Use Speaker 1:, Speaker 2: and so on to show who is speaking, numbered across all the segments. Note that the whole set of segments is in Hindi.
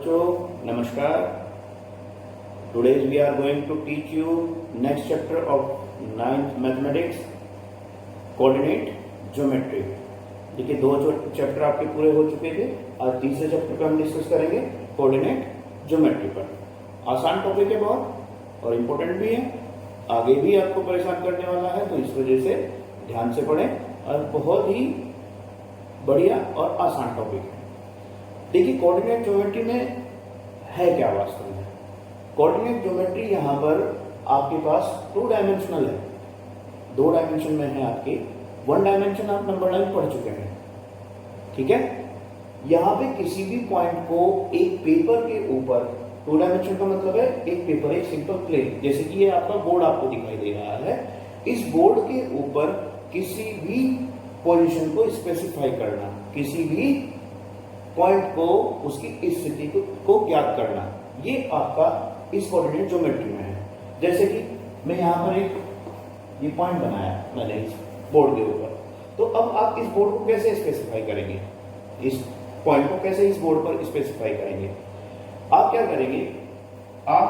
Speaker 1: बच्चों नमस्कार। Today we are going to teach you next chapter of 9th mathematics, coordinate geometry. देखिए दो चैप्टर आपके पूरे हो चुके थे। आज तीसरे चैप्टर पर हम डिस्कस करेंगे कोऑर्डिनेट ज्योमेट्री पर। आसान टॉपिक है बहुत और इम्पोर्टेंट भी है, आगे भी आपको परेशान करने वाला है, तो इस वजह से ध्यान से पढ़ें और बहुत ही बढ़िया और आसान टॉपिक है। देखिए कोऑर्डिनेट ज्योमेट्री में है क्या वास्तव में। कोऑर्डिनेट ज्योमेट्री यहाँ पर आपके पास 2 डायमेंशनल है, 2 डायमेंशन में है आपके। 1 डायमेंशन आप नंबर 9 पढ़ चुके हैं, ठीक है। यहाँ पे किसी भी पॉइंट को एक पेपर के ऊपर, 2 डायमेंशन का मतलब है एक पेपर, एक सिंपल प्लेन, जैसे कि ये आपका बोर्ड आपको दिखाई दे रहा है। इस बोर्ड के ऊपर किसी भी पोजीशन को स्पेसिफाई करना, किसी भी पॉइंट को, उसकी स्थिति को ज्ञात करना, ये आपका इस कोऑर्डिनेट ज्योमेट्री में है। जैसे कि मैं यहाँ पर एक ये पॉइंट बनाया मैंने इस बोर्ड के ऊपर, तो अब आप इस बोर्ड को कैसे स्पेसिफाई करेंगे, इस पॉइंट को कैसे इस बोर्ड पर स्पेसिफाई करेंगे। आप क्या करेंगे, आप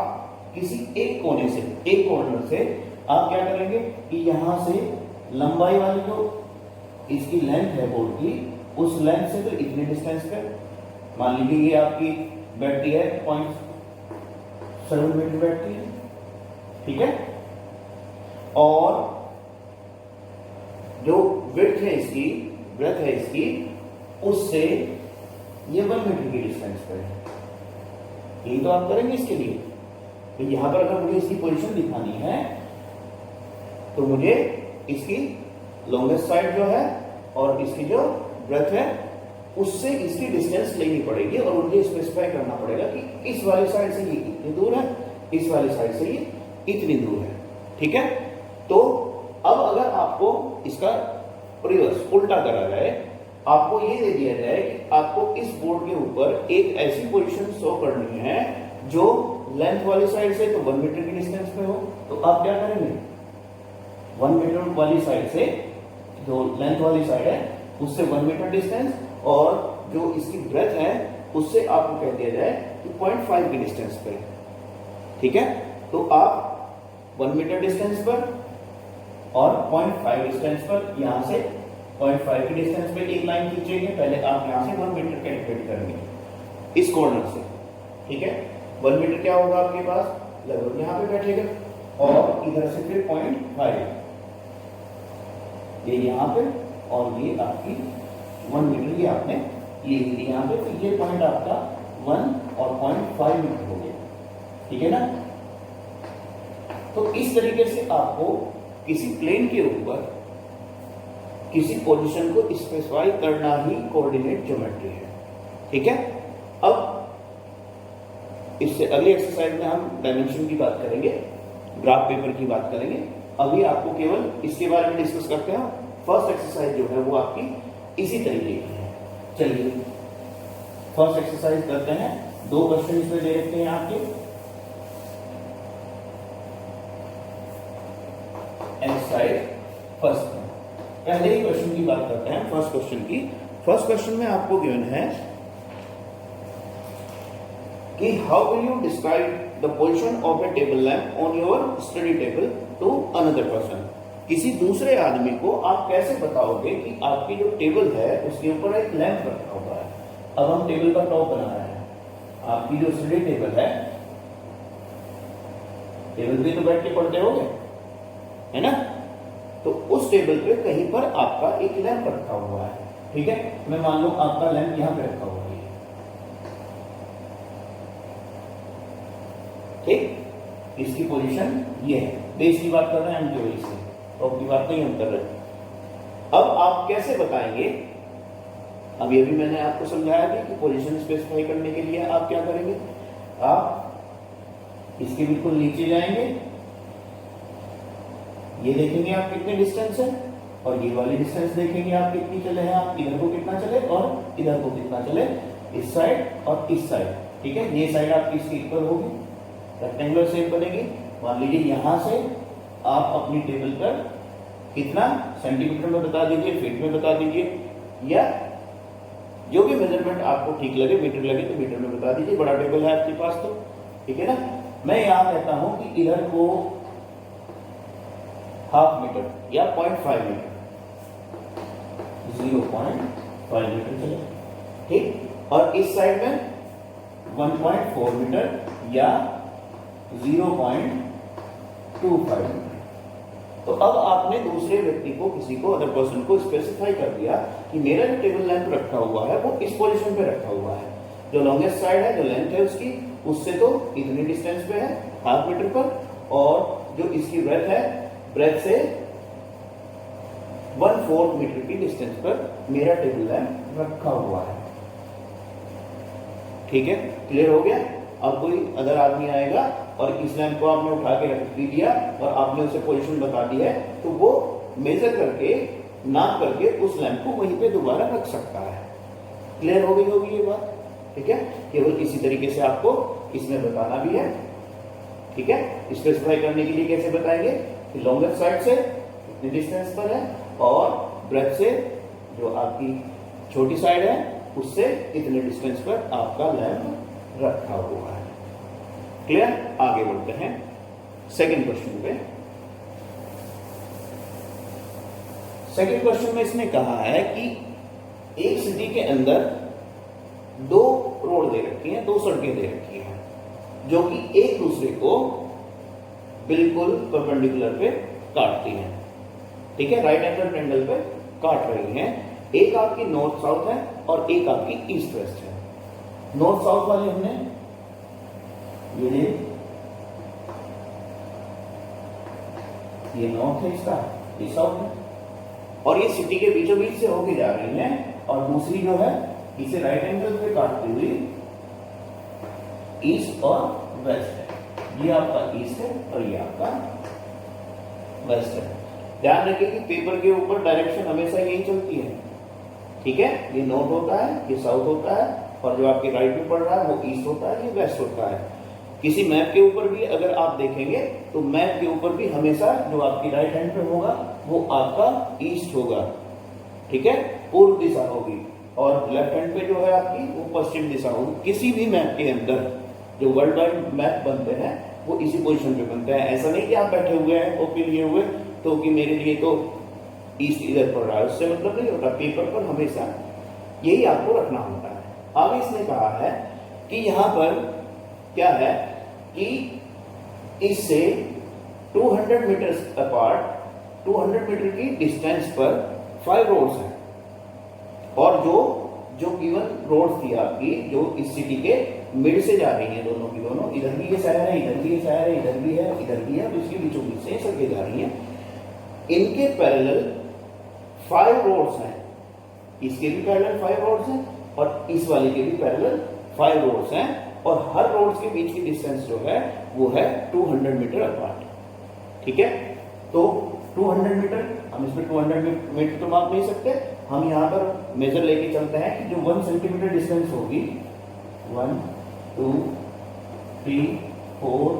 Speaker 1: किसी एक कोने से, एक कॉर्नर से आप क्या करेंगे कि यहां से लंबाई वाली जो इसकी लेंथ है बोर्ड की, उस लेंथ से तो इतने डिस्टेंस पे, मान लीजिए ये आपकी बैठती है 0.7 मीटर बैठती है, ठीक है। और जो विड्थ है इसकी, ब्रेथ है इसकी, उससे ये 1 मीटर की डिस्टेंस पे है। यही तो आप करेंगे इसके लिए। तो यहां पर अगर मुझे इसकी पोजीशन दिखानी है तो मुझे इसकी लॉन्गेस्ट साइड जो है और इसकी जो ब्रेथ है उससे इसकी डिस्टेंस लेनी पड़ेगी और मुझे स्पेसिफाई करना पड़ेगा कि इस वाली साइड से ये इतनी दूर है, इस वाली साइड से ये इतनी दूर है, ठीक है। तो अब अगर आपको इसका रिवर्स उल्टा करा जाए, आपको ये दे दिया जाए कि आपको इस बोर्ड के ऊपर एक ऐसी पोजीशन शो करनी है जो लेंथ वाली साइड से तो 1 मीटर की डिस्टेंस पे हो, तो आप क्या करेंगे, 1 मीटर वाली साइड से, जो लेंथ वाली साइड है उससे 1 मीटर डिस्टेंस, और जो इसकी ब्रेथ है उससे आपको कह दिया जाए कि 0.5 की डिस्टेंस पे, ठीक है। तो आप 1 मीटर डिस्टेंस पर और 0.5 डिस्टेंस पर, यहां से 0.5 की डिस्टेंस पे एक लाइन खींचेंगे। पहले आप यहां से 1 मीटर कैलकुलेट करेंगे इस कॉर्नर से, ठीक है। 1 मीटर क्या होगा आपके पास, लगभग यहां पे बैठेगा, और इधर से फिर 0.5, ये यहां पे, और ये आपकी 1 मीटर की आपने ये ली यहाँ पे, तो ये पॉइंट आपका 1 और 0.5 मीटर हो गया, ठीक है ना। तो इस तरीके से आपको किसी प्लेन के ऊपर किसी पोजीशन को स्पेसिफाई करना ही कोऑर्डिनेट ज्योमेट्री है, ठीक है। अब इससे अगली एक्सरसाइज में हम डायमेंशन की बात करेंगे, ग्राफ पेपर की बात करेंगे। अभी आपको केवल इसके बारे में डिस्कस करते हैं। फर्स्ट एक्सरसाइज जो है वो आपकी इसी तरीके की है। चलिए फर्स्ट एक्सरसाइज करते हैं। 2 क्वेश्चन इसमें दे रखे हैं आपके। एक्सरसाइज फर्स्ट, पहले ही क्वेश्चन की बात करते हैं, फर्स्ट क्वेश्चन की। फर्स्ट क्वेश्चन में आपको गिवन है कि how will you describe the position of a table lamp on your study table to another person. किसी दूसरे आदमी को आप कैसे बताओगे कि आपकी जो टेबल है उसके ऊपर एक लैंप रखा हुआ है। अब हम टेबल का टॉप बना रहे हैं, आपकी जो स्टडी टेबल है, टेबल पे तो बैठ के पढ़ते होगे, है ना। तो उस टेबल पे कहीं पर आपका एक लैंप रखा हुआ है, ठीक है। मैं मान लो आपका लैंप यहां पे रखा हुआ है, ठीक। इसकी पोजीशन ये है। बेस की बात कर रहे हैं हम, केवल इससे टॉप की बात नहीं हम कर रहे। अब आप कैसे बताएंगे, अब ये भी मैंने आपको समझाया भी कि पोजीशन स्पेसिफाई करने के लिए आप क्या करेंगे, आप इसके बिल्कुल नीचे जाएंगे, ये देखेंगे आप कितने डिस्टेंस है, और ये वाली डिस्टेंस देखेंगे आप कितनी चले हैं, आप इधर को कितना चले और इधर को कितना चले, इस साइड और इस साइड, ठीक है। ये साइड आपकी इसकी इक्वल होगी, रेक्टेंगुलर शेप बनेगी। मान लीजिए यहां से आप अपनी टेबल पर कितना, सेंटीमीटर में बता दीजिए, फीट में बता दीजिए, या जो भी मेजरमेंट आपको ठीक लगे, मीटर लगे तो मीटर में बता दीजिए। बड़ा टेबल है आपके पास तो ठीक है ना। मैं यहां कहता हूं कि इधर को 1/2 मीटर या 0.5 मीटर, 0.5 मीटर चले, ठीक। और इस साइड में 1.4 मीटर या 0.25 मीटर। तो अब आपने दूसरे व्यक्ति को, किसी को, अदर पर्सन को स्पेसिफाई कर दिया कि मेरा जो टेबल लेंथ रखा हुआ है वो इस पोजीशन पे रखा हुआ है। जो लॉन्गेस्ट साइड है, जो लेंथ है उसकी, उससे तो इतनी डिस्टेंस पे है 1/2 मीटर पर, और जो इसकी ब्रेथ है, ब्रेथ से 1/4 मीटर की डिस्टेंस पर मेरा टेबल लैंप रखा हुआ है। ठीक है, क्लियर हो गया। अब कोई अदर आदमी आएगा और इस लैंप को आपने उठा के रख दिया और आपने उसे पोजीशन बता दी है, तो वो मेजर करके, नाप करके उस लैंप को वहीं पे दोबारा रख सकता है। क्लियर हो गई होगी ये बात, ठीक है। केवल इसी तरीके से आपको इसमें बताना भी है, ठीक है। स्पेसिफाई करने के लिए कैसे बताएंगे कि लॉन्गर साइड से कितनी डिस्टेंस पर है और ब्रेथ से, जो आपकी छोटी साइड है, उससे इतने डिस्टेंस पर आपका लैंप रखा हुआ है। क्लियर। आगे बढ़ते हैं सेकंड क्वेश्चन पे। सेकंड क्वेश्चन में इसने कहा है कि एक सिटी के अंदर 2 रोड दे रखी हैं, 2 सड़कें दे रखी हैं, जो कि एक दूसरे को बिल्कुल परपेंडिकुलर पे काटती हैं, ठीक है, राइट एंगल ट्रायंगल पे काट रही हैं। एक आपकी नॉर्थ साउथ है और एक आपकी ईस्ट वेस्ट है। नॉर्थ साउथ वाली हमने ये नॉर्थ है, इसका ये साउथ है, और ये सिटी के बीचों बीच से होके जा रही हैं, और दूसरी जो है इसे राइट एंगल पे काटती हुई ईस्ट और वेस्ट है। ये आपका ईस्ट है और ये आपका वेस्ट है। ध्यान रखिए कि पेपर के ऊपर डायरेक्शन हमेशा यही चलती है, ठीक है। ये नॉर्थ होता है, ये साउथ होता है, और जो आपके राइट में पड़ रहा है वो ईस्ट होता है, ये वेस्ट होता है। किसी मैप के ऊपर भी अगर आप देखेंगे तो मैप के ऊपर भी हमेशा जो आपकी राइट हैंड पे होगा वो आपका ईस्ट होगा, ठीक है, पूर्व दिशा होगी, और लेफ्ट हैंड पे जो है आपकी वो पश्चिम दिशा होगी। किसी भी मैप के अंदर जो वर्ल्ड वाइड मैप बनते हैं वो इसी पोजीशन पे बनते हैं। ऐसा नहीं कि आप बैठे हुए हैं कॉपी लिए हुए तो कि मेरे लिए तो ईस्ट इधर पड़ रहा है, उससे मतलब नहीं होता। पेपर पर हमेशा यही आपको रखना होता है। आगे इसने कहा है कि यहां पर क्या है कि इससे 200 मीटर अपार्ट, 200 मीटर की डिस्टेंस पर 5 रोड्स हैं, और जो गिवन रोड्स थी आपकी, जो इस सिटी के मिड से जा रही हैं, दोनों की दोनों, इधर भी ये शहर है, इधर भी ये शहर है, इधर भी है, इधर भी है, तो इसके बीचों बीच से सड़कें जा रही हैं। इनके पैरेलल 5 रोड्स हैं, इसके भी पैरेलल 5 रोड्स हैं और इस वाले के भी पैरेलल 5 रोड्स हैं, और हर रोड्स के बीच की डिस्टेंस जो है वो है 200 मीटर अपार्ट, ठीक है। तो 200 मीटर, हम इसमें 200 मीटर तो माप नहीं सकते, हम यहाँ पर मेजर लेके चलते हैं कि जो 1 सेंटीमीटर डिस्टेंस होगी, 1 2 3 4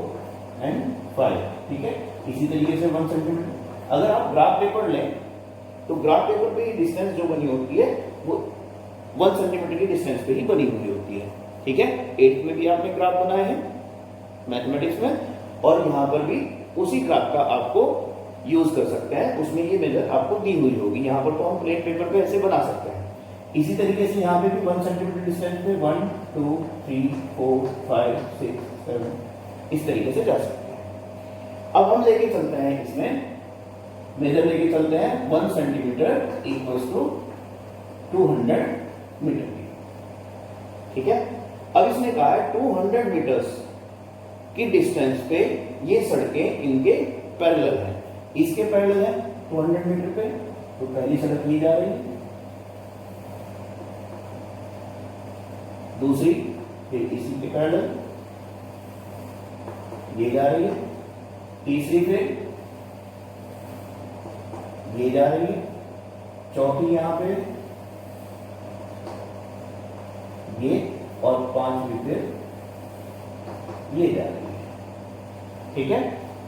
Speaker 1: एंड 5, ठीक है। इसी तरीके से 1 सेंटीमीटर। अगर आप ग्राफ पेपर लें तो ग्राफ पेपर पे डिस्टेंस जो बनी होती है वो 1 सेंटीमीटर की डिस्टेंस पे ही बनी हुई होती है, ठीक है। 8th में भी आपने ग्राफ बनाए हैं मैथमेटिक्स में, और यहां पर भी उसी ग्राफ का आपको यूज कर सकते हैं, उसमें ये मेजर आपको दी हुई होगी। यहां पर तो हम प्लेन पेपर पे ऐसे बना सकते हैं। इसी तरीके से यहां पे भी 1 सेंटीमीटर डिस्टेंस पे 1 2 3 4 5 6 7 इस तरीके से जा सकते हैं। अब हम लेके चलते हैं, इसमें मेजर लेके चलते हैं 1 सेंटीमीटर इक्वल्स टू 200 मीटर की, ठीक है। अब इसने कहा है 200 मीटर्स की डिस्टेंस पे ये सड़कें इनके पैरेलल हैं। इसके पैरेलल है 200 मीटर पे, तो पहली सड़क ये जा रही है, दूसरी फिर इसी के पैरेलल ये जा रही है, तीसरी फिर ये जा रही है, चौथी यहां पे ये, और 5वीं फिर ये जा रही है, ठीक है।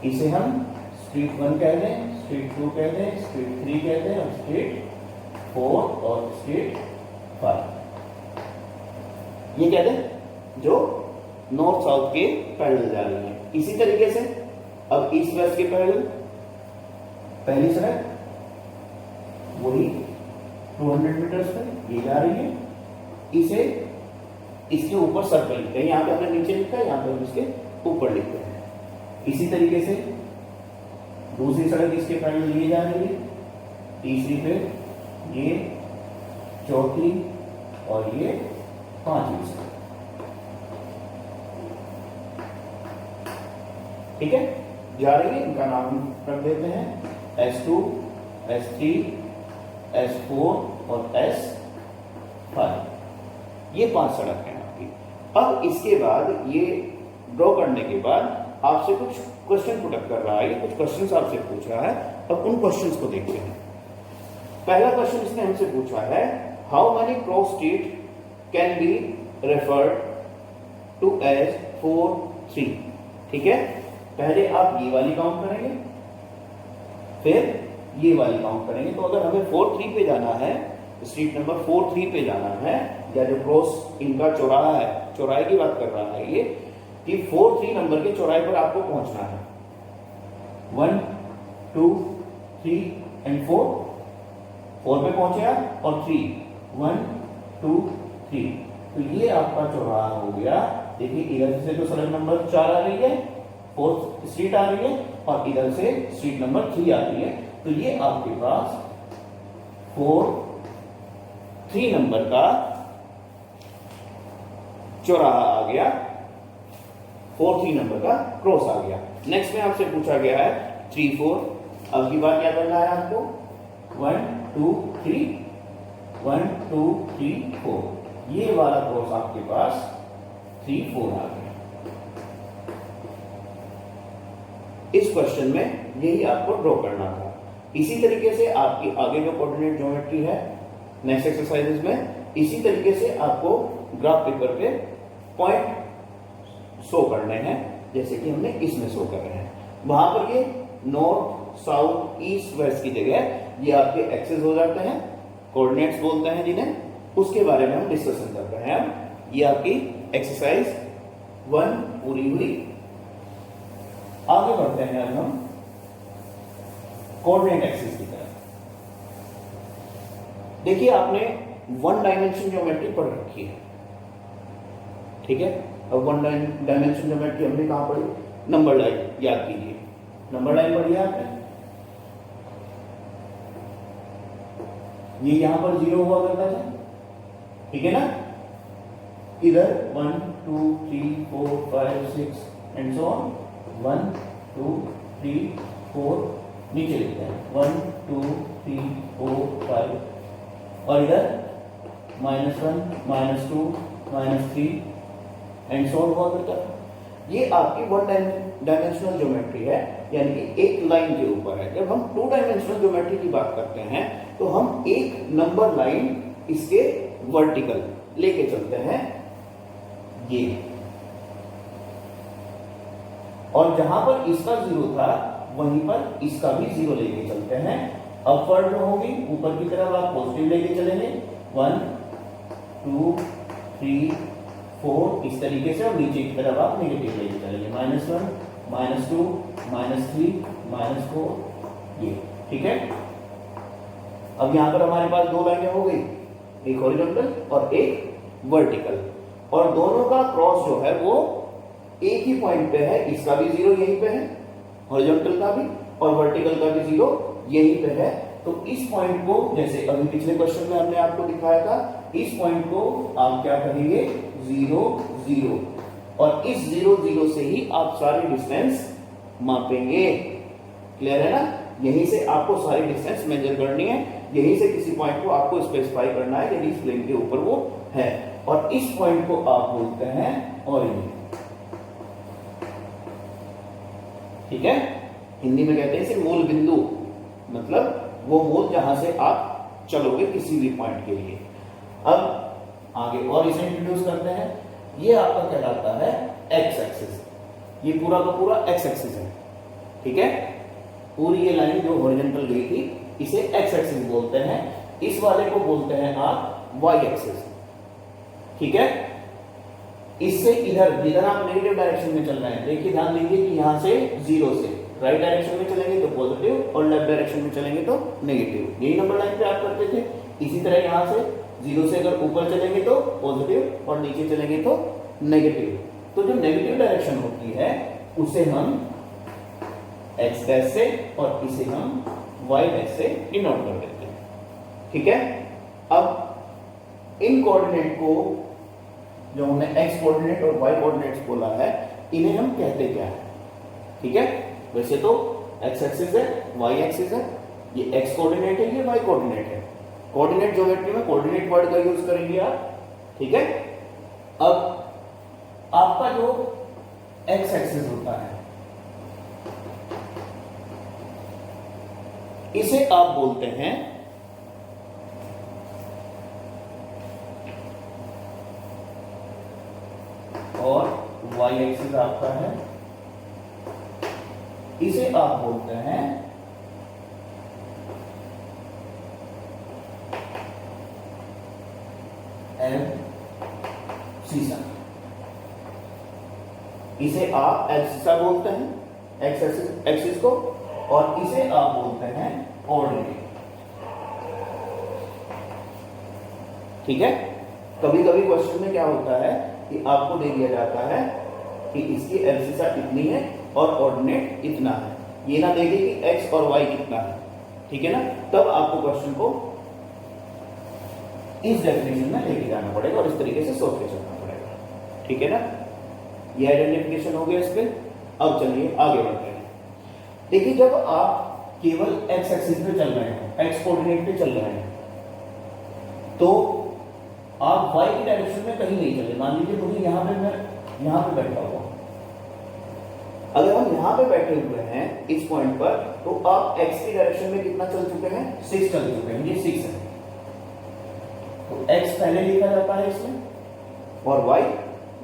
Speaker 1: इसे हम स्ट्रीट 1 कह दें, स्ट्रीट 2 कह दें, स्ट्रीट 3 कह दें, और स्ट्रीट 4 और स्ट्रीट 5, ये क्या है, जो नॉर्थ साउथ के पैरेलल जा रही है। इसी तरीके से अब ईस्ट वेस्ट के पैरेलल, पहली सड़क वही 200 मीटर्स पे ये जा रही है, इसे इसके ऊपर सर्कल लिखते हैं, यहां पे हमने नीचे लिखा है, यहां पे हम इसके ऊपर लिखते हैं। इसी तरीके से दूसरी सड़क इसके पैरेलल ये जा रही है, तीसरी पे ये, चौथी और ये पांचवी सड़क। ठीक है, जा रही है, इनका नाम रख देते हैं S2, S3, S4 और S5। ये 5 सड़क हैं आपकी। अब इसके बाद ये ड्रॉ करने के बाद आपसे कुछ क्वेश्चन पुटअप कर रहा है, ये कुछ क्वेश्चंस आपसे पूछ रहा है। अब उन क्वेश्चंस को देखते हैं। पहला क्वेश्चन इसने हमसे पूछा है, how many cross street can be referred to as 4, 3। ठीक है, पहले आप ये वाली काउंट करेंगे, फिर ये वाली काउंट करेंगे। तो अगर हमें 4, 3 पे जाना है, स्ट्रीट नंबर 4, 3 पे जाना है, या जो क्रॉस इनका चौराहा है, चौराहे की बात कर रहा है ये, कि 4, 3 नंबर के चौराहे पर आपको पहुंचना है। 1, 2, 3 एंड 4 पे पहुंचे आप, और 3, 1, 2, 3। तो ये आपका चौराहा हो गया। देखिए इधर से तो सड़क नंबर 4 आ रही है, 4th स्ट्रीट आ रही है, और इधर से स्ट्रीट नंबर 3 आ रही है। तो ये आपके पास 4, 3 नंबर का चौराहा आ गया, 4, 3 नंबर का क्रॉस आ गया। नेक्स्ट में आपसे पूछा गया है 3, 4। अब की बात क्या करना है आपको, 1, 2, 3, 1, 2, 3, 4। ये वाला क्रॉस आपके पास 3, 4 आ गया। इस क्वेश्चन में यही आपको ड्रॉ करना था। इसी तरीके से आपकी आगे जो कोऑर्डिनेट ज्योमेट्री है नेक्स्ट एक्सरसाइजेस में, इसी तरीके से आपको ग्राफ पेपर पे पॉइंट शो करने हैं, जैसे कि हमने इसमें शो कर रहे हैं। वहां पर ये नॉर्थ, साउथ, ईस्ट, वेस्ट की जगह ये आपके एक्सेस हो जाते हैं, कोऑर्डिनेट्स बोलते हैं जिन्हें, उसके बारे में हम डिस्कशन कर रहे हैं। अब ये आपकी एक्सरसाइज 1 पूरी हुई। आगे बढ़ते हैं अब हम कोऑर्डिनेट एक्सिस की तरफ। देखिए आपने 1 डायमेंशन ज्योमेट्री पढ़ रखी है, ठीक है। अब 1 डायमेंशन ज्योमेट्री हमने कहां पढ़ी, नंबर लाइन याद कीजिए, नंबर लाइन पढ़ी है आपने। ये यहां पर 0 हुआ करता था, ठीक है ना। इधर 1, 2, 3, 4, 5, 6 एंड सो ऑन। 1, 2, 3, 4 नीचे लिखते हैं 1, 2, 3, 4, 5, और इधर -1, -2, -3 एंड सो ऑन हुआ करता है। ये आपकी 1 डायमेंशनल ज्योमेट्री है, यानी कि एक लाइन के ऊपर है। जब हम 2 डायमेंशनल ज्योमेट्री की बात करते हैं तो हम एक नंबर लाइन इसके वर्टिकल लेके चलते हैं ये, और जहां पर इसका 0 था वहीं पर इसका भी 0 लेके चलते हैं। अपवर्ड जो होगी ऊपर की तरफ आप पॉजिटिव लेके चलेंगे 1, 2, 3, 4 इस तरीके से, और नीचे की तरफ आप नेगेटिव लेके चलेंगे -1, -2, -3, -4 ये, ठीक है। अब यहां पर हमारे पास 2 लाइनें हो गई, एक हॉरिजॉन्टल और एक वर्टिकल, और दोनों का क्रॉस जो है वो एक ही पॉइंट पे है। इसका भी 0 यहीं पे है, हॉरिजॉन्टल का भी और वर्टिकल का भी 0 यहीं पे है। तो इस पॉइंट को, जैसे अभी पिछले क्वेश्चन में हमने आपको दिखाया था, इस पॉइंट को आप क्या कहेंगे 0, 0, और इस 0, 0 से ही आप सारी डिस्टेंस मापेंगे। क्लियर है ना। यहीं से आपको सारी डिस्टेंस मेजर करनी है, यहीं से किसी पॉइंट को आपको स्पेसिफाई करना है यदि इस प्लेन के ऊपर वो है, और इस पॉइंट को आप बोलते हैं ओरिजिन, ठीक है। हिंदी में कहते हैं इसे मूल बिंदु, मतलब वो मूल जहां से आप चलोगे किसी भी पॉइंट के लिए। अब आगे और इसे इंट्रोड्यूस करते हैं। ये आपका कहलाता है एक्स एक्सिस, ये पूरा का पूरा एक्स एक्सिस है, ठीक है। पूरी ये लाइन जो हॉरिजॉन्टल गई थी इसे एक्स एक्सिस बोलते हैं, इस वाले को बोलते हैं आप वाई एक्सिस, ठीक है। इससे इधर जिधर आप नेगेटिव डायरेक्शन में चल रहे हैं, देखिए ध्यान दीजिए कि यहाँ से जीरो से राइट डायरेक्शन में चलेंगे तो पॉजिटिव और लेफ्ट डायरेक्शन में चलेंगे तो नेगेटिव, यही नंबर लाइन पे आप करते थे। इसी तरह यहाँ से जीरो से अगर ऊपर चलेंगे तो पॉजिटिव और नीचे चलेंगे तो नेगेटिव। तो जो नेगेटिव डायरेक्शन होती है उसे हम एक्स डैश से और इसे हम वाई डैश से डिनोट कर देते हैं, ठीक है। अब इन कोऑर्डिनेट को जो हमने एक्स कोऑर्डिनेट और वाई कोऑर्डिनेट्स बोला है, इन्हें हम कहते क्या है, ठीक है। वैसे तो एक्स एक्सिस है, वाई एक्सिस है, ये एक्स कोऑर्डिनेट है, ये वाई कोऑर्डिनेट है। कोऑर्डिनेट ज्योमेट्री में कोऑर्डिनेट वर्ड का यूज करेंगे आप, ठीक है। अब आपका जो एक्स एक्सिस होता है इसे आप बोलते हैं और वाई एक्सिस आपका है, इसे आप बोलते हैं एब्सिसा। इसे आप एब्सिसा बोलते हैं एक्स एक्सिस को, और इसे आप बोलते हैं ऑर्डिनेट, ठीक है। कभी कभी क्वेश्चन में क्या होता है कि आपको दे दिया जाता है कि इसकी एब्सिसा इतनी है और ऑर्डिनेट इतना है, ये ना देगी कि एक्स और वाई कितना है, ठीक है ना। तब आपको क्वेश्चन को इस डेफिनेशन में लेके जाना पड़ेगा और इस तरीके से सोच के चलना पड़ेगा, ठीक है ना। ये आइडेंटिफिकेशन हो गया इस पे। अब चलिए आगे बढ़ते हैं। देखिए जब आप केवल एक्स एक्सिस पे चल रहे हैं, एक्स कोऑर्डिनेट पे चल रहे हैं, तो आप वाई की डायरेक्शन में कहीं नहीं चले। मान लीजिए मुझे यहाँ पे, मैं यहाँ पे बैठा हुआ, अगर हम यहाँ पे बैठे हुए हैं इस पॉइंट पर, तो आप एक्स की डायरेक्शन में कितना चल चुके हैं, 6 चल चुके हैं, ये 6 है। तो एक्स पहले लिखा जाता है इसमें और वाई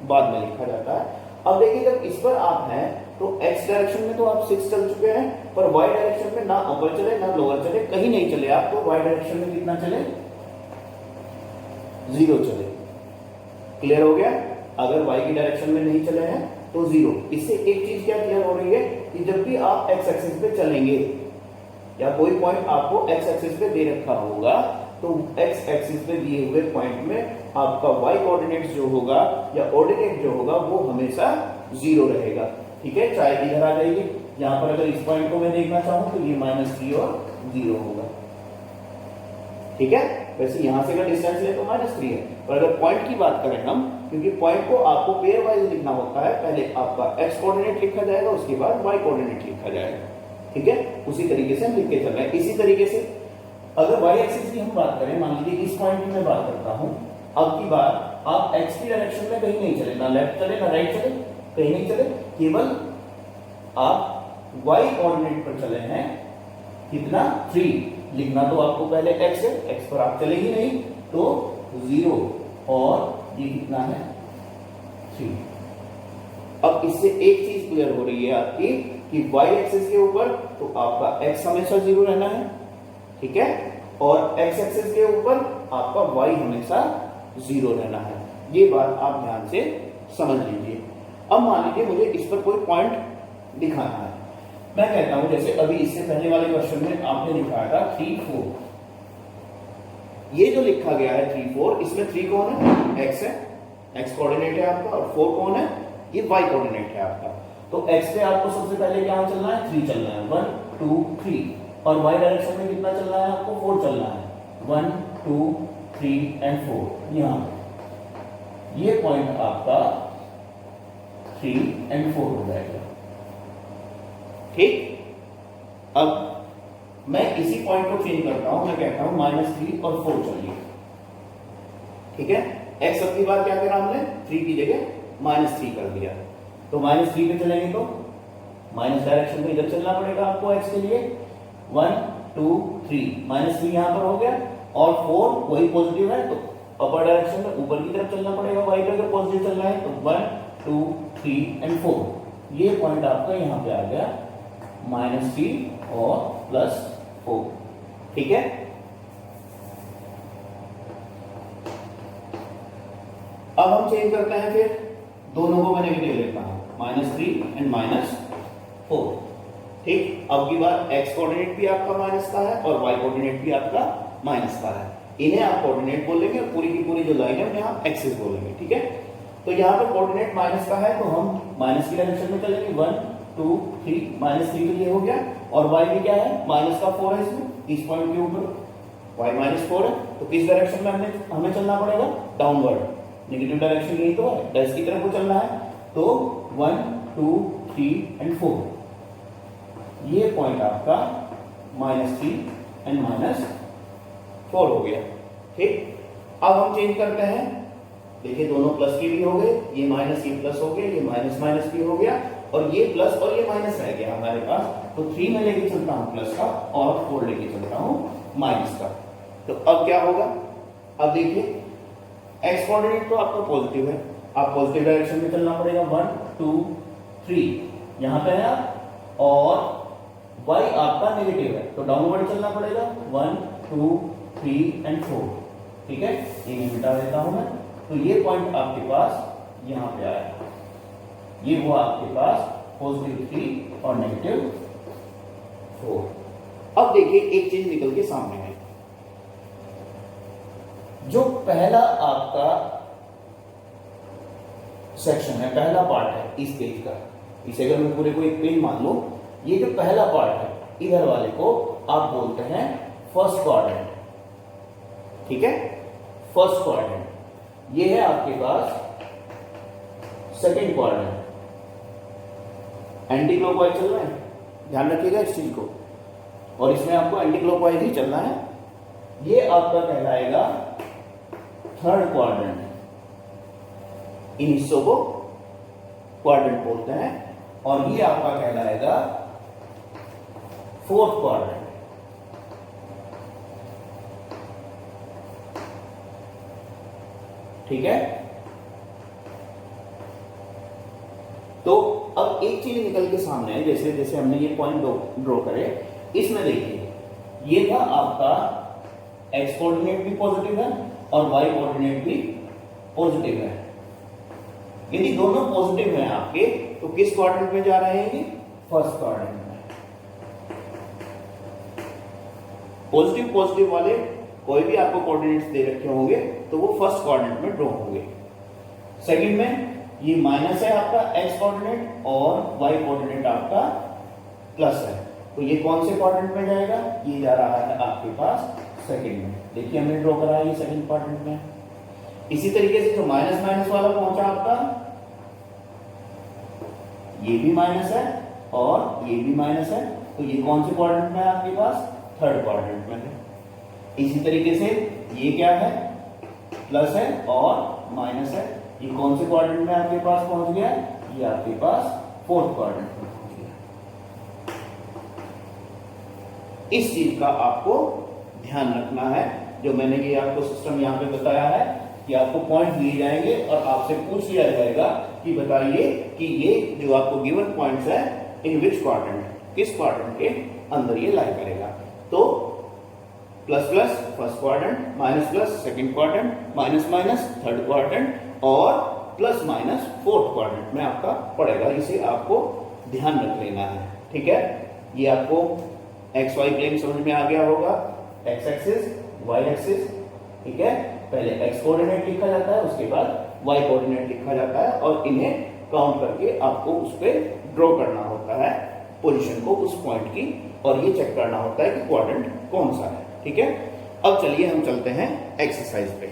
Speaker 1: बाद में लिखा जाता है। अब देखिए जब इस पर आप हैं तो एक्स डायरेक्शन में तो आप 6 चल चुके हैं, पर वाई डायरेक्शन में ना अपर चले ना लोअर चले, कहीं नहीं चले आप। तो वाई डायरेक्शन में कितना चले, 0 चले। क्लियर हो गया। अगर वाई की डायरेक्शन में नहीं चले हैं तो 0। इससे एक चीज क्या क्लियर हो रही है कि जब भी आप एक्स एक्सिस पे चलेंगे या कोई पॉइंट आपको एक्स एक्सिस पे दे रखा होगा, तो एक्स एक्सिस पे दिए हुए पॉइंट में आपका वाई कोऑर्डिनेट जो होगा या ऑर्डिनेट जो होगा वो हमेशा 0 रहेगा, ठीक है। चाहे इधर आ जाइए, यहां पर अगर इस पॉइंट को मैं देखना चाहूं तो ये -3 और 0 होगा, ठीक है। वैसे यहां से अगर डिस्टेंस ले तो -3 है, पर अगर पॉइंट की बात करें हम, क्योंकि पॉइंट को आपको पेयर वाइज लिखना होता है, पहले आपका एक्स कोऑर्डिनेट लिखा जाएगा, उसके बाद वाई कोऑर्डिनेट लिखा जाएगा, ठीक है। उसी तरीके से हम लिख के चल रहे हैं। इसी तरीके से अगर वाई एक्सिस की हम बात करें, मान लीजिए इस पॉइंट की मैं बात करता हूं, अब की बार आप एक्स की डायरेक्शन में कहीं नहीं चले, ना लेफ्ट चले ना राइट चले, कहीं नहीं चले, केवल आप वाई कोऑर्डिनेट पर चले हैं। कितना, 3 लिखना तो आपको पहले एक्स है, एक्स पर आप चले ही नहीं, तो 0 और ये कितना है, 3। अब इससे एक चीज क्लियर हो रही है आपकी कि वाई एक्सिस के ऊपर तो आपका एक्स हमेशा 0 रहना है, ठीक है, और एक्स एक्सिस के ऊपर आपका वाई हमेशा 0 रहना है। ये बात आप ध्यान से समझ लीजिए। अब मान लीजिए मुझे इस पर कोई पॉइंट दिखाना है, मैं कहता हूं जैसे अभी इससे पहले वाले क्वेश्चन में आपने दिखाया था 3, 4, ये जो लिखा गया है 3, 4, इसमें 3 कौन है, एक्स है, एक्स कोऑर्डिनेट है आपका, और 4 कौन है, ये वाई कोऑर्डिनेट है आपका। तो एक्स पे आपको सबसे पहले क्या चलना है, 3 चलना है, 1 2 3, और वाई डायरेक्शन में कितना चलना है आपको, 4 चलना है, 1 2 3 एंड 4। यहां ये पॉइंट आपका 3 एंड 4 हो जाएगा, ठीक। अब मैं इसी पॉइंट को चेंज करता हूं, मैं कहता हूं -3 और 4 चलिए, ठीक है। एक्स अब की बार क्या करा हमने, 3 की जगह -3 कर दिया, तो -3 पे चलेंगे तो माइनस डायरेक्शन में इधर चलना पड़ेगा आपको एक्स के लिए, 1 2 3, -3 यहां पर हो गया, और 4 वही पॉजिटिव है तो अपर डायरेक्शन में ऊपर की तरफ चलना पड़ेगा, वाई पे अगर पॉजिटिव चलना है तो 1 2 3 एंड 4। ये पॉइंट आपका यहां पे आ गया -3 और +4, ठीक है। अब हम चेंज करते हैं फिर दोनों को मैं नेगेटिव लेता हूं, -3 एंड -4। ठीक, अब की बार एक्स कोऑर्डिनेट भी आपका माइनस का है और वाई कोऑर्डिनेट भी आपका माइनस का है। इन्हें आप कोऑर्डिनेट बोलेंगे और पूरी की पूरी जो लाइन है उन्हें आप एक्सिस बोलेंगे। ठीक है, तो यहाँ पे कोऑर्डिनेट माइनस का है तो हम माइनस की डायरेक्शन में चलेंगे। 1 2 3, -3 तो ये हो गया, और वाई भी क्या है, -4 है इसमें, इस पॉइंट के ऊपर y -4 है, तो किस डायरेक्शन में हमें चलना पड़ेगा, डाउनवर्ड, नेगेटिव डायरेक्शन यही तो है, डैश की तरफ को चलना है। तो 1 2 3 एंड 4, ये पॉइंट आपका -3 एंड -4 हो गया। ठीक, अब हम चेंज करते हैं, देखिए दोनों प्लस के भी हो गए, ये माइनस ये प्लस हो गया, ये माइनस माइनस भी हो गया, और ये प्लस और ये माइनस रह गया हमारे पास। तो 3 में लेके चलता हूं प्लस का और 4 लेके चलता हूं माइनस का। तो अब क्या होगा, अब देखिए एक्स कोऑर्डिनेट तो आपका पॉजिटिव है, आप पॉजिटिव डायरेक्शन में चलना पड़ेगा। 1 2 3 यहां पे है आप, और y आपका नेगेटिव है तो डाउनवर्ड चलना पड़ेगा। 1 2 3 एंड 4। ठीक है, ये मिटा देता हूं मैं। तो ये पॉइंट आपके पास यहां पे आया, ये हुआ आपके पास +3 और -4। अब देखिए एक चीज निकल के सामने है, जो पहला आपका सेक्शन है, पहला पार्ट है इस पेज का, इसे अगर मैं पूरे को एक पेज मान लूं, ये जो पहला पार्ट है इधर वाले को आप बोलते हैं फर्स्ट क्वाड्रेंट। ठीक है, फर्स्ट क्वाड्रेंट, ये है आपके पास सेकंड क्वाड्रेंट। एंटी क्लॉकवाइज चल रहा है, ध्यान रखिएगा इस चीज को, और इसमें आपको एंटी क्लॉकवाइज ही चलना है। ये आपका कहलाएगा थर्ड क्वाड्रेंट, इन हिस्सों को क्वाड्रेंट बोलते हैं, और ये आपका कहलाएगा फोर्थ क्वाड्रेंट। ठीक है, तो अब एक चीज निकल के सामने है, जैसे जैसे हमने ये पॉइंट ड्रॉ करे, इसमें देखिए ये था आपका एक्स कोऑर्डिनेट भी पॉजिटिव है और वाई कोऑर्डिनेट भी पॉजिटिव है। यदि दोनों पॉजिटिव हैं आपके, तो किस क्वाड्रेंट में जा रहे हैं ये, फर्स्ट क्वाड्रेंट में। पॉजिटिव पॉजिटिव वाले कोई भी आपको कोऑर्डिनेट्स दे रखे होंगे तो वो फर्स्ट क्वाड्रेंट में ड्रॉ होंगे। सेकंड में ये माइनस है आपका एक्स कोऑर्डिनेट और वाई कोऑर्डिनेट आपका प्लस है, तो ये कौन से क्वाड्रेंट में जाएगा, ये जा रहा है आपके पास सेकंड में। देखिए हमने ड्रॉ करा है ये सेकंड क्वाड्रेंट में। इसी तरीके से जो माइनस माइनस वाला पहुंचा आपका, ये भी माइनस है और ये भी माइनस है, तो ये कौन से क्वाड्रेंट में है आपके पास, थर्ड क्वाड्रेंट में है। इसी तरीके से ये क्या है, प्लस है और माइनस है, ये कौन से क्वाड्रेंट में आपके पास पहुंच गया, ये आपके पास फोर्थ क्वाड्रेंट में पहुंच गया। इस चीज का आपको ध्यान रखना है, जो मैंने ये आपको सिस्टम यहाँ पे बताया है कि आपको पॉइंट दिए जाएंगे और आपसे पूछ लिया जाएगा कि बताइए कि ये जो आपको गिवन पॉइंट्स है इन विच क्वाड्रेंट, किस क्वाड्रेंट के अंदर ये लाई करेगा। तो plus plus first quadrant, minus plus second quadrant, minus minus third quadrant, और प्लस माइनस फोर्थ क्वाड्रेंट में आपका पड़ेगा। इसे आपको ध्यान रख लेना है। ठीक है, ये आपको एक्स वाई प्लेन समझ में आ गया होगा, एक्स एक्सिस वाई एक्सिस। ठीक है, पहले एक्स कोऑर्डिनेट लिखा जाता है, उसके बाद वाई कोऑर्डिनेट लिखा जाता है, और इन्हें काउंट करके आपको उस पर ड्रॉ करना होता है पोजीशन को उस पॉइंट की, और ये चेक करना होता है कि क्वाड्रेंट कौन सा है। ठीक है, अब चलिए हम चलते हैं एक्सरसाइज पे।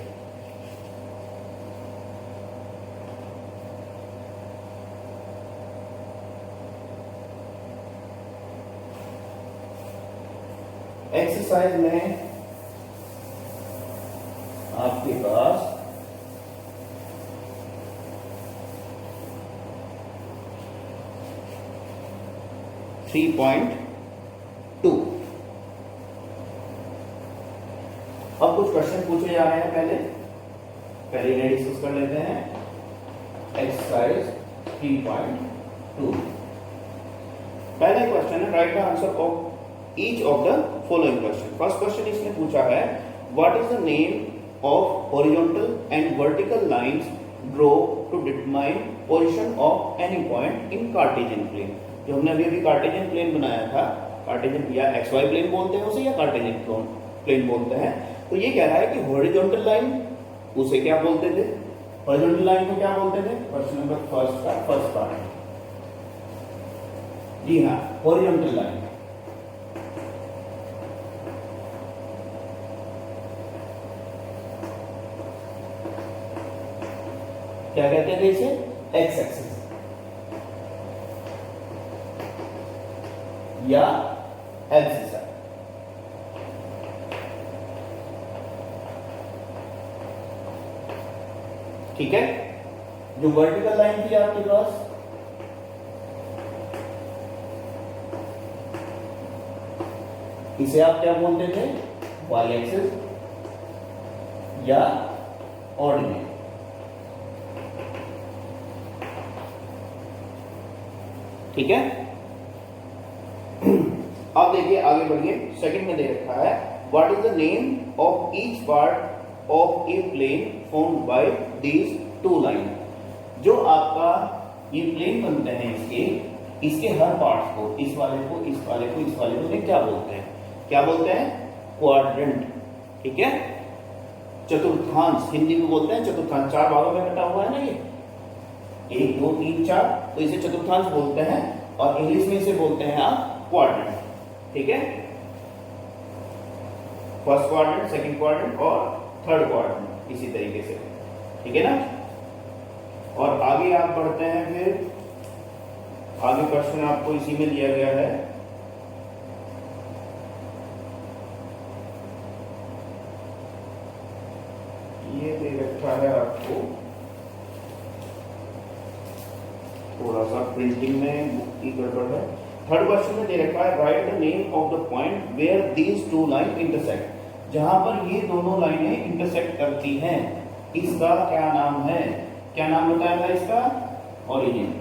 Speaker 1: एक्सरसाइज में आपके पास 3.2 अब कुछ क्वेश्चन पूछे जा रहे हैं, पहले इन्हें डिस्कस कर लेते हैं। एक्सरसाइज 3.2, पहला क्वेश्चन है, write the answer of each of the following question. First question इसने पूछा है, what is the name of horizontal and vertical lines draw to determine position of any point in Cartesian plane. जो हमने अभी अभी कार्टेशियन प्लेन बनाया था, कार्टेशियन या एक्स वाई प्लेन बोलते हैं उसे, या कार्टेशियन प्लेन बोलते हैं। तो ये कह रहा है कि हॉरिजॉन्टल लाइन उसे क्या बोलते थे, हॉरिजॉन्टल लाइन को क्या बोलते थे, क्वेश्चन नंबर फर्स्ट का फर्स्ट पार्ट। जी हाँ, हॉरिजॉन्टल लाइन क्या कहते थे इसे, एक्स एक्सिस या एब्सिस। ठीक है, जो वर्टिकल लाइन थी आपके पास, इसे आप क्या बोलते थे, वाई एक्सिस या ऑर्डिनेट। ठीक है, अब देखिए आगे बढ़िए। सेकंड में दे रखा है what is the name of each part of a plane formed by these two line. जो आपका ये प्लेन बनते हैं इसके हर पार्ट्स को, इस वाले को, इस वाले को, इस वाले को क्या बोलते हैं, क्या बोलते हैं, क्वाड्रेंट। ठीक है, चतुर्थांश हिंदी में बोलते हैं चतुर्थांश। चार भागों में कटा हुआ है ना ये, 1 2 3 4, तो इसे चतुर्थांश बोलते हैं और इंग्लिश में इसे बोलते हैं आप क्वाड्रेंट। ठीक है, फर्स्ट क्वाड्रेंट, सेकंड क्वाड्रेंट और थर्ड क्वाड्रेंट, इसी तरीके से। ठीक है ना, और आगे आप बढ़ते हैं, फिर आगे क्वेश्चन आपको इसी में दिया गया है। ये दे रखा है आपको, थोड़ा सा प्रिंटिंग में बुक की गड़बड़ है। थर्ड क्वेश्चन में दे रखा है write the name of the point where these two line intersect. जहां पर ये दोनों लाइनें इंटरसेक्ट करती हैं, इसका क्या नाम है, क्या नाम बताया था इसका, ओरिजिन।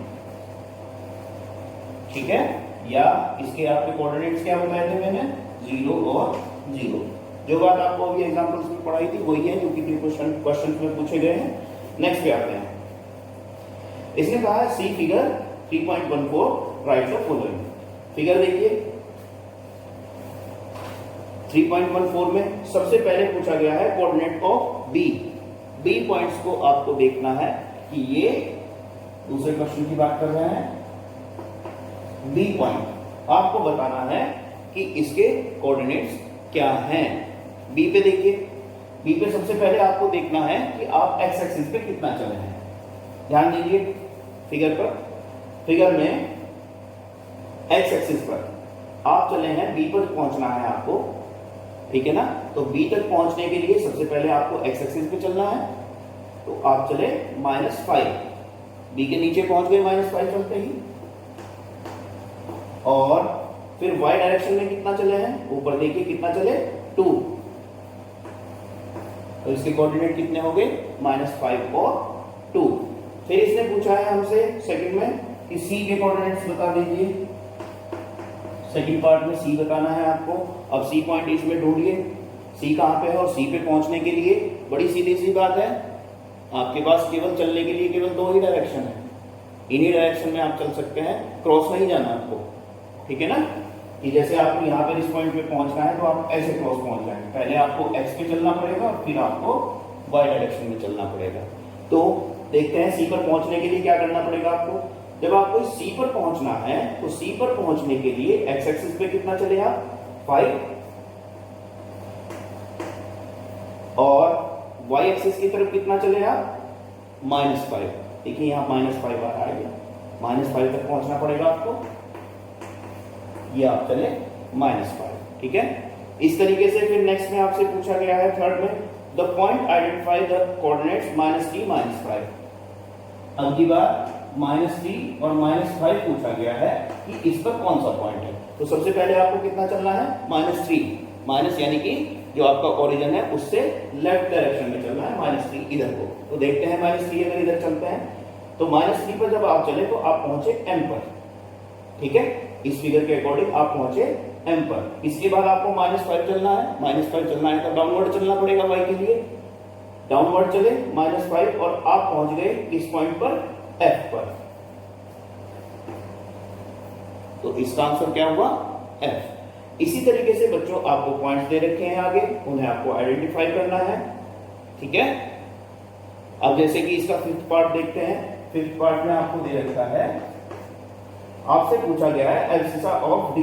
Speaker 1: ठीक है, या इसके आपके कोऑर्डिनेट्स क्या बताए थे मैंने, 0 और 0। जो बात आपको अभी एग्जांपल्स में पढ़ाई थी वही है जो कि क्वेश्चन में पूछे गए हैं। नेक्स्ट पे आते हैं। इसने कहा है C figure 3.14 right the following. Figure देखिए 3.14 में सबसे पहले पूछा गया है coordinate of B. B points को आपको देखना है कि ये, दूसरे क्वेश्चन की बात कर रहे हैं, बी पॉइंट आपको बताना है कि इसके कोऑर्डिनेट्स क्या हैं। बी पे देखिए, बी पे सबसे पहले आपको देखना है कि आप एक्स एक्सिस पे कितना चले हैं। ध्यान दीजिए फिगर पर, फिगर में एक्स एक्सिस पर आप चले हैं, बी पर पहुंचना है आपको। ठीक है ना, तो बी तक पहुंचने के लिए सबसे पहले आपको एक्स एक्सिस पे चलना है, तो आप चले -5, बी के नीचे पहुंच गए -5 चलते ही, और फिर y डायरेक्शन में कितना चले हैं, ऊपर देखिए कितना चले, 2, तो इसके कोऑर्डिनेट कितने हो गए, -5 और 2। फिर इसने पूछा है हमसे सेकंड में कि सी के कोऑर्डिनेट्स बता दीजिए। सेकंड पार्ट में सी बताना है आपको। अब सी पॉइंट इसमें ढूंढिए, सी कहां पे है, और सी पे पहुंचने के लिए बड़ी सीधी सी बात है, आपके पास केवल चलने के लिए केवल 2 ही डायरेक्शन है। इन्हीं डायरेक्शन में आप चल सकते हैं, क्रॉस नहीं जाना आपको। ठीक है ना, कि जैसे आपको यहाँ पर इस पॉइंट पे पहुंचना है तो आप ऐसे क्रॉस पहुंच जाएंगे। पहले आपको एक्स पे चलना पड़ेगा और फिर आपको वाई डायरेक्शन में चलना पड़ेगा। तो देखते हैं सी पर पहुंचने के लिए क्या करना पड़ेगा आपको। जब आपको सी पर पहुंचना है तो सी पर पहुंचने के लिए एक्स एक्सिस पे कितना चले आप, 5, और वाई एक्सिस की तरफ कितना चले आप, -5। देखिए यहाँ -5 आ रहा है, -5 तक पहुंचना पड़ेगा आपको, ये आप चले -5। ठीक है, इस तरीके से फिर नेक्स्ट में आपसे पूछा गया है थर्ड में, the point identify the coordinates -3 -5। अब की बार -3 और -5 पूछा गया है कि इस पर कौन सा पॉइंट है। तो सबसे पहले आपको कितना चलना है, -3, माइनस यानी कि जो आपका ओरिजिन है उससे लेफ्ट डायरेक्शन में चलना है, -3 इधर को। तो देखते हैं -3 अगर इधर चलते हैं तो -3 पर जब आप चले तो आप पहुंचे m पर। ठीक है, इस फिगर के अकॉर्डिंग आप पहुंचे m पर। इसके बाद आपको -5 चलना है, -5 चलना है तो डाउनवर्ड चलना पड़ेगा y के लिए, डाउनवर्ड चले -5 और आप पहुंच गए किस पॉइंट पर, F पर। तो इसका आंसर क्या हुआ, F। इसी तरीके से बच्चों आपको पॉइंट्स दे रखे हैं आगे, उन्हें आपको आइडेंटिफाई करना है, ठीक है। अब जैसे कि इसका फिफ्थ पार्ट देखते हैं। फिफ्थ पार्ट में आपको दे रखा है, आपसे पूछा गया है एब्सिसा ऑफ D।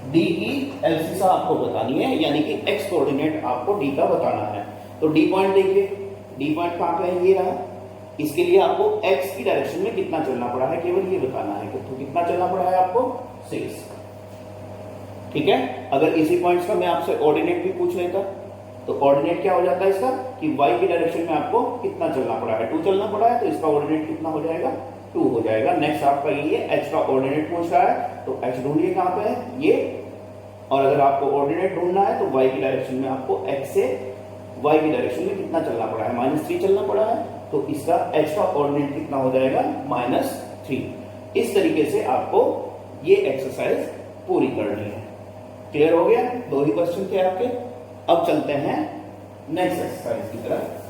Speaker 1: D की एब्सिसा आपको बतानी है, यानी कि x कोऑर्डिनेट आपको D का बताना है। तो D पॉइंट देखिए, D पॉइंट कहां पे है, ये रहा। इसके लिए आपको x की डायरेक्शन में कितना चलना पड़ा है, केवल ये बताना है कि तो कितना चलना पड़ा है आपको, 6, ठीक है। अगर इसी पॉइंट्स का मैं आपसे ऑर्डिनेट भी पूछ लेता तो ऑर्डिनेट क्या हो जाता है इसका, कि y की डायरेक्शन में आपको कितना चलना पड़ा है, 2 चलना पड़ा है, तो इसका ऑर्डिनेट कितना हो जाएगा, 2 हो जाएगा। नेक्स्ट आपका ये है, h का ऑर्डिनेट पूछ रहा है, तो h ढूंढिए कहां पे है, ये। और अगर आपको ऑर्डिनेट ढूंढना है तो y की डायरेक्शन में आपको x से y की डायरेक्शन में कितना चलना पड़ा है, -3 चलना पड़ा है, तो इसका h का ऑर्डिनेट कितना हो जाएगा, -3। इस तरीके से आपको ये एक्सरसाइज पूरी करनी है। क्लियर हो गया, 2 ही क्वेश्चन थे आपके। अब चलते हैं नेक्स्ट एक्सरसाइज की तरफ।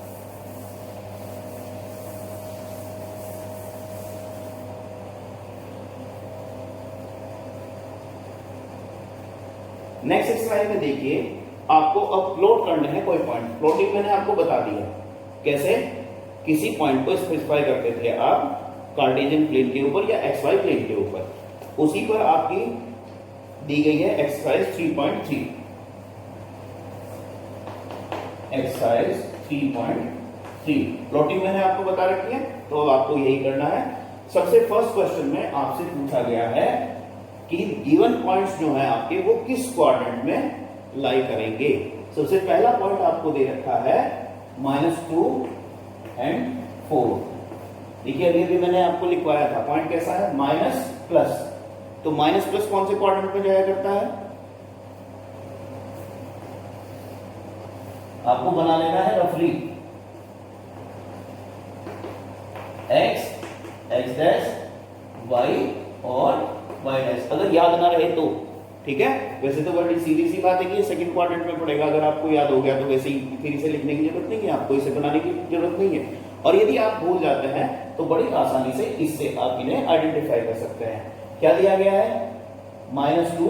Speaker 1: नेक्स्ट एक्सरसाइज में देखिए, आपको अब प्लॉट करने हैं कोई पॉइंट। प्लॉटिंग मैंने आपको बता दिया कैसे, किसी पॉइंट को स्पेसिफाई करते थे आप कार्टेशियन प्लेन के ऊपर या XY प्लेन के ऊपर, उसी पर आपकी दी गई है एक्सरसाइज 3.3। एक्सरसाइज 3.3 प्लॉटिंग मैंने आपको बता रखी है, तो अब आपको यही करना है। सबसे फर्स्ट क्वेश्चन में आपसे पूछा गया है कि गिवन पॉइंट्स जो है आपके वो किस क्वाड्रेंट में लाई करेंगे। सबसे पहला पॉइंट आपको दे रखा है -2 and 4। देखिए अभी भी मैंने आपको लिखवाया था, पॉइंट कैसा है, माइनस प्लस। तो माइनस प्लस कौन से क्वाड्रेंट में जाया करता है, आपको बना लेना है रफली, x, x डैश, y और y डैश। अगर याद ना रहे तो ठीक है, वैसे तो बड़ी सीधी सी बात है कि सेकंड क्वाड्रेंट में पड़ेगा, अगर आपको याद हो गया तो वैसे ही फिर इसे लिखने की जरूरत नहीं है, आपको इसे बनाने की जरूरत नहीं है। और यदि आप भूल जाते हैं तो बड़ी आसानी से इससे आप इन्हें आइडेंटिफाई कर सकते हैं। क्या दिया गया है, -2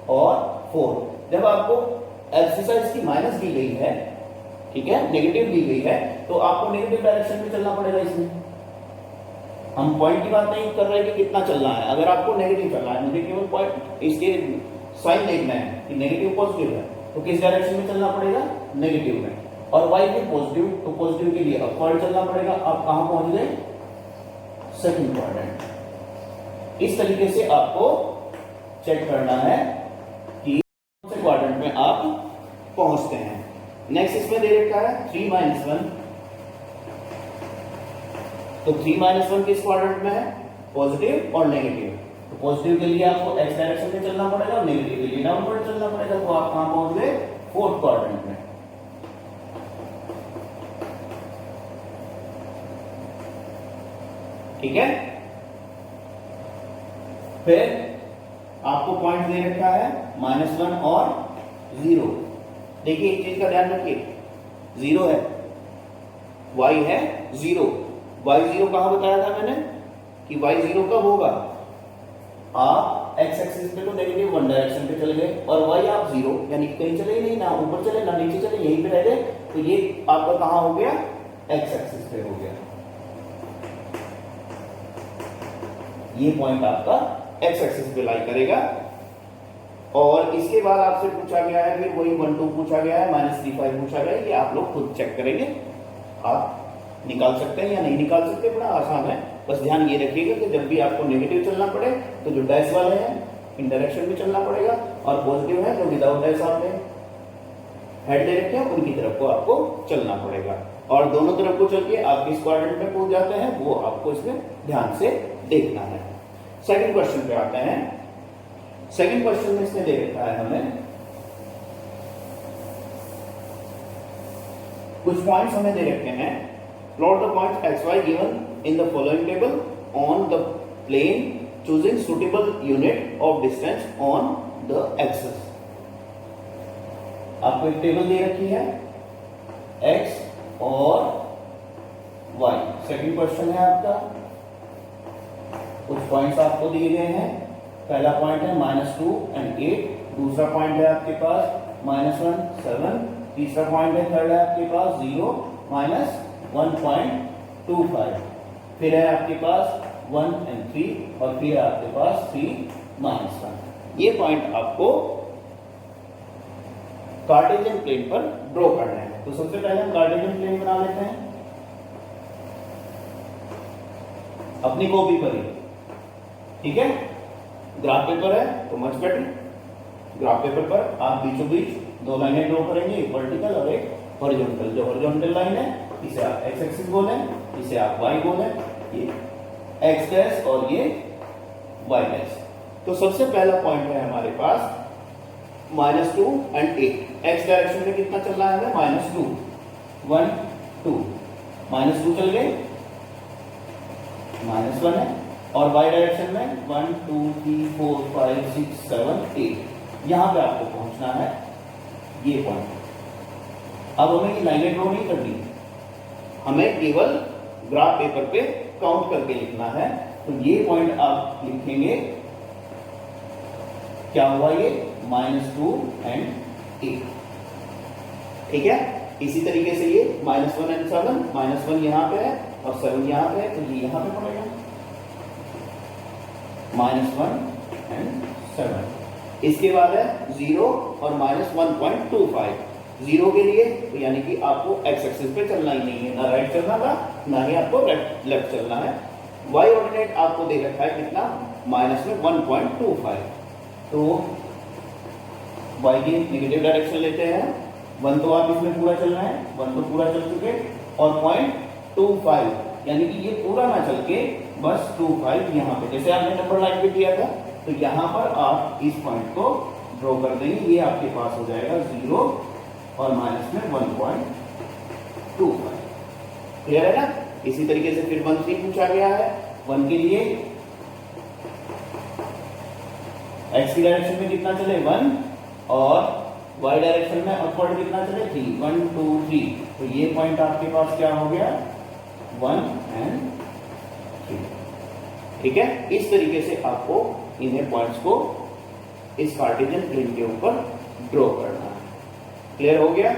Speaker 1: और 4। जब आपको एब्सिसा इसकी माइनस दी गई है, ठीक है, नेगेटिव दी गई है, तो आपको नेगेटिव डायरेक्शन में चलना पड़ेगा। इसमें हम पॉइंट की बात नहीं कर रहे कि कितना चलना है, अगर आपको नेगेटिव चलना है, मुझे केवल पॉइंट इसके साइन देखना है कि नेगेटिव पॉजिटिव है, तो किस डायरेक्शन में चलना पड़ेगा, नेगेटिव में। और y भी पॉजिटिव, तो पॉजिटिव के लिए अपवर्ड चलना पड़ेगा। आप कहां पहुंच गए, सेकंड क्वाड्रेंट। इस तरीके से आपको चेक करना है कि कौन से क्वाड्रेंट में आप पहुंचते हैं। नेक्स्ट इसमें दे रखा है 3-1, तो 3-1 किस क्वाड्रेंट में है, पॉजिटिव और नेगेटिव। तो पॉजिटिव के लिए आपको x डायरेक्शन में चलना पड़ेगा और नेगेटिव के लिए डाउनवर्ड चलना पड़ेगा। तो आप कहां पहुंच गए, फोर्थ क्वाड्रेंट में। ठीक है, फिर आपको पॉइंट दे रखा है -1 और 0। देखिए एक चीज का ध्यान रखिए, 0 है, y है 0। y0 कहां बताया था मैंने कि y0 कब होगा, आप x एक्सिस पे तो -1 डायरेक्शन पे चले गए और y आप 0 यानी कहीं चले ही नहीं, ना ऊपर चले ना नीचे चले, यहीं पे रह गए। तो ये आपका कहां हो गया, x एक्सिस पे हो गया। ये पॉइंट आपका x एक्सिस पे लाई करेगा। और इसके बाद आपसे पूछा गया है, फिर वही 1-2 पूछा गया है, -3-5 पूछा गया है, कि आप लोग खुद चेक करेंगे, आप निकाल सकते हैं या नहीं निकाल सकते, बड़ा आसान है। बस ध्यान ये रखिएगा कि जब भी आपको नेगेटिव चलना पड़े तो जो डैश वाले हैं इन डायरेक्शन में चलना पड़ेगा, और पॉजिटिव है जो विदाउट डैश आपने हेड दे रखे हैं उनकी तरफ को आपको चलना पड़ेगा। और दोनों तरफ को चल के आप किस क्वाड्रेंट में पहुंच जाते हैं वो आपको इसमें ध्यान से देखना है। सेकंड क्वेश्चन पे आते हैं। सेकंड क्वेश्चन में इसने दे रखा है हमें कुछ पॉइंट्स हमें दे रखे हैं। Plot the point xy given in the following table on the plane choosing suitable unit of distance on the axes. आपको एक टेबल दे रखी है एक्स और वाई। सेकंड क्वेश्चन है आपका, कुछ पॉइंट्स आपको दिए गए हैं। पहला पॉइंट है -2 and 8, दूसरा पॉइंट है आपके पास -1 7, तीसरा पॉइंट है थर्ड है आपके पास 0 -1.25, फिर है आपके पास 1 and 3 और फिर है आपके पास 3 -1। ये पॉइंट आपको कार्टेशियन प्लेन पर ड्रॉ करना है। तो सबसे पहले हम कार्टेशियन प्लेन बना लेते हैं अपनी कॉपी पर ही, ठीक है। ग्राफ पेपर है तो मच बेटर, ग्राफ पेपर पर आप बीचों बीच दो लाइनें ड्रॉ करेंगे, एक वर्टिकल और एक हॉरिजॉन्टल। जो हॉरिजॉन्टल लाइन है इसे आप एक्स एक्सिस बोलें, इसे आप वाई बोलें, ये एक्स डैश और ये वाई डैश। तो सबसे पहला पॉइंट है हमारे पास -2 and 8। एक्स डायरेक्शन में कितना चल रहा है? -2 1 2 -2 चल गए, -1 है, और वाई डायरेक्शन में 1 2 3 4 5 6 7 8। यहां पे आपको पहुंचना है ये पॉइंट। अब हमें ये लाइनें ड्रॉ नहीं करनी, हमें केवल ग्राफ पेपर पे काउंट करके लिखना है। तो ये पॉइंट आप लिखेंगे, क्या हुआ ये? -2 and 8, ठीक है। इसी तरीके से ये -1 and 7, -1 यहां पे है और 7 यहां पे है, तो ये यहां पे पड़ेगा -1 and 7। इसके बाद है 0 और -1.25। 0 के लिए तो यानी कि आपको एक्स एक्सिस पे चलना ही नहीं है, ना राइट चलना था ना ही आपको लेफ्ट चलना है। वाई ऑर्डिनेट आपको दे रखा है कितना? -1.25। तो वाई की नेगेटिव डायरेक्शन लेते हैं 1, तो आप इसमें पूरा चलना है, 1 तो पूरा चल चुके, और 0.25 यानी कि ये पूरा ना चल के बस 25 यहाँ पे, जैसे आपने नंबर लाइन पे किया था, तो यहाँ पर आप इस पॉइंट को ड्रॉ कर देंगे। ये आपके पास हो जाएगा 0 और माइनस में 1.25। क्लियर है ना? इसी तरीके से फिर 1 3 पूछा गया है। 1 के लिए एक्स की डायरेक्शन में कितना चले? 1, और वाई डायरेक्शन में अपवर्ड कितना चले? 3 1 2 3। तो ये पॉइंट आपके पास क्या हो गया? 1 and 3। ठीक है, इस तरीके से आपको इन्हें पॉइंट्स को इस कार्टेशियन प्लेन के ऊपर ड्रॉ करना है। क्लियर हो गया?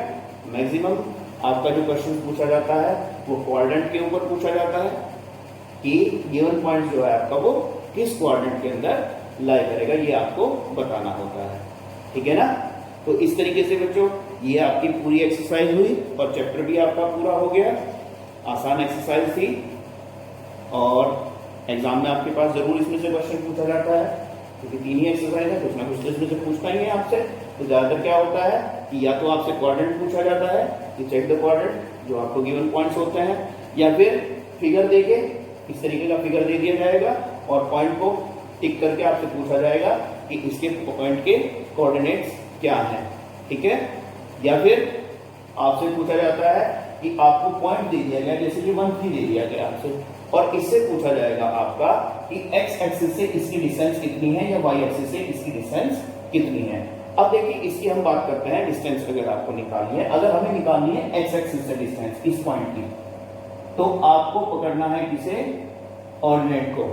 Speaker 1: मैक्सिमम आपका जो क्वेश्चन पूछा जाता है वो क्वाड्रेंट के ऊपर पूछा जाता है कि गिवन पॉइंट जो है आपका वो किस क्वाड्रेंट के अंदर लाई करेगा, ये आपको बताना होता है। ठीक है ना? तो इस तरीके से बच्चों ये आपकी पूरी एक्सरसाइज हुई और चैप्टर भी आपका पूरा हो गया। आसान एक्सरसाइज थी और एग्जाम में आपके पास जरूर इसमें से क्वेश्चन पूछा जाता है, क्योंकि 3 ही एक्सरसाइज है, कुछ ना कुछ इसमें से पूछता ही है आपसे। तो ज्यादातर क्या होता है कि या तो आपसे क्वाड्रेंट पूछा जाता है कि चेक द क्वाड्रेंट, जो आपको गिवन पॉइंट्स होते हैं, या फिर फिगर देके इस तरीके का फिगर दे दिया जाएगा और पॉइंट को टिक करके आपसे पूछा जाएगा कि इसके पॉइंट के कोऑर्डिनेट्स क्या हैं। ठीक है? या फिर आपसे पूछा जाता है कि आपको पॉइंट दे दिया गया, जैसे कि 1 3 दे दिया गया आपसे, और इससे पूछा जाएगा आपका कि एक्स एक्सिस से इसकी डिस्टेंस कितनी है या वाई एक्सिस से इसकी डिस्टेंस कितनी है। अब देखिए इसकी हम बात करते हैं डिस्टेंस अगर आपको निकालनी है। अगर हमें निकालनी है एक्स एक्सिस से डिस्टेंस इस पॉइंट की, तो आपको पकड़ना है किसे? ऑर्डिनेट को।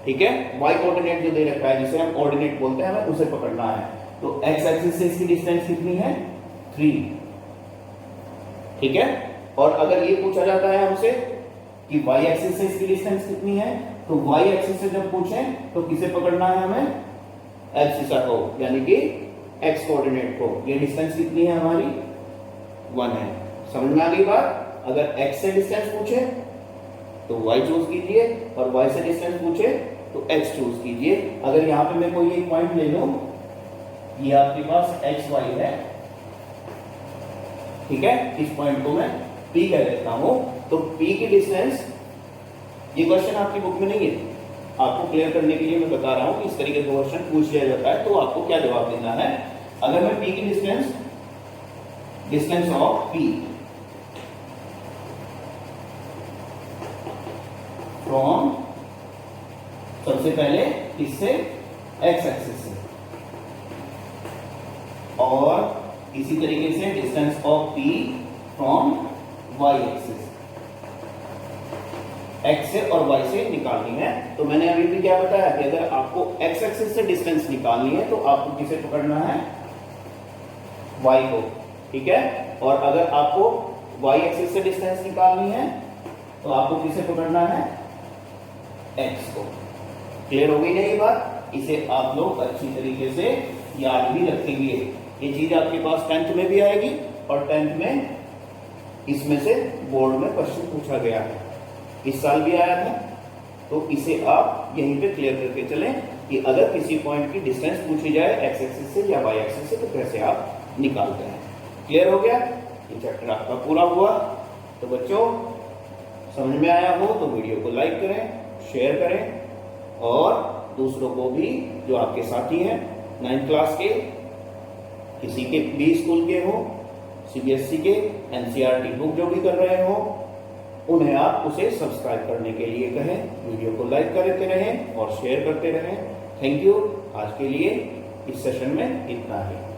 Speaker 1: ठीक है? वाई कोऑर्डिनेट जो दे रखा है जिसे हम ऑर्डिनेट बोलते हैं, हमें उसे पकड़ना है। तो एक्स एक्सिस से इसकी डिस्टेंस कितनी है? 3। ठीक है? और अगर ये पूछा जाता है हमसे कि वाई एक्सिस से इसकी डिस्टेंस कितनी है, तो वाई एक्सिस से जब पूछें तो किसे पकड़ना है हमें? एब्सिसा को, यानी कि एक्स कोऑर्डिनेट को। ये डिस्टेंस कितनी है हमारी? 1 है। समझ में आ गई बात? अगर एक्स से डिस्टेंस पूछे तो वाई चूज कीजिए और वाई से डिस्टेंस पूछे तो एक्स चूज कीजिए। अगर यहां पे मैं कोई एक पॉइंट ले लूं, ये आपके पास एक्स वाई है, ठीक है? इस पॉइंट को मैं P कह देता हूं। तो P की डिस्टेंस, ये क्वेश्चन आपकी बुक में नहीं है, आपको क्लियर करने के लिए मैं बता रहा हूं कि इस तरीके का क्वेश्चन पूछ लिया जाता है तो आपको क्या जवाब देना है। अगर मैं P की डिस्टेंस ऑफ P फ्रॉम, सबसे पहले इससे एक्स एक्सिस से, इसी तरीके से distance of P from y axis, x से और y से निकालनी है। तो मैंने अभी भी क्या बताया कि अगर आपको x एक्सिस से डिस्टेंस निकालनी है तो आपको किसे पकड़ना है, y को, ठीक है। और अगर आपको y एक्सिस से डिस्टेंस निकालनी है तो आपको किसे पकड़ना है, x को। क्लियर हो गई ना ये बात? इसे आप लोग अच्छी तरीके से याद भी रखेंगे। ये चीज आपके पास 10th में भी आएगी और 10th में इसमें से बोर्ड में क्वेश्चन पूछा गया है, इस साल भी आया था। तो इसे आप यहीं पे क्लियर करके चलें कि अगर किसी पॉइंट की डिस्टेंस पूछी जाए एक्स एक्सिस से या वाई एक्सिस से तो कैसे आप निकालते हैं। क्लियर हो गया? ये चैप्टर आपका पूरा हुआ। तो बच्चों समझ में आया हो तो वीडियो को लाइक करें, शेयर करें और दूसरों को भी, जो आपके साथी हैं 9th क्लास के, किसी के भी स्कूल के हो, CBSE के, NCERT बुक जो भी कर रहे हो, उन्हें आप उसे सब्सक्राइब करने के लिए कहें, वीडियो को लाइक करते रहें और शेयर करते रहें। Thank you. आज के लिए इस सेशन में इतना ही।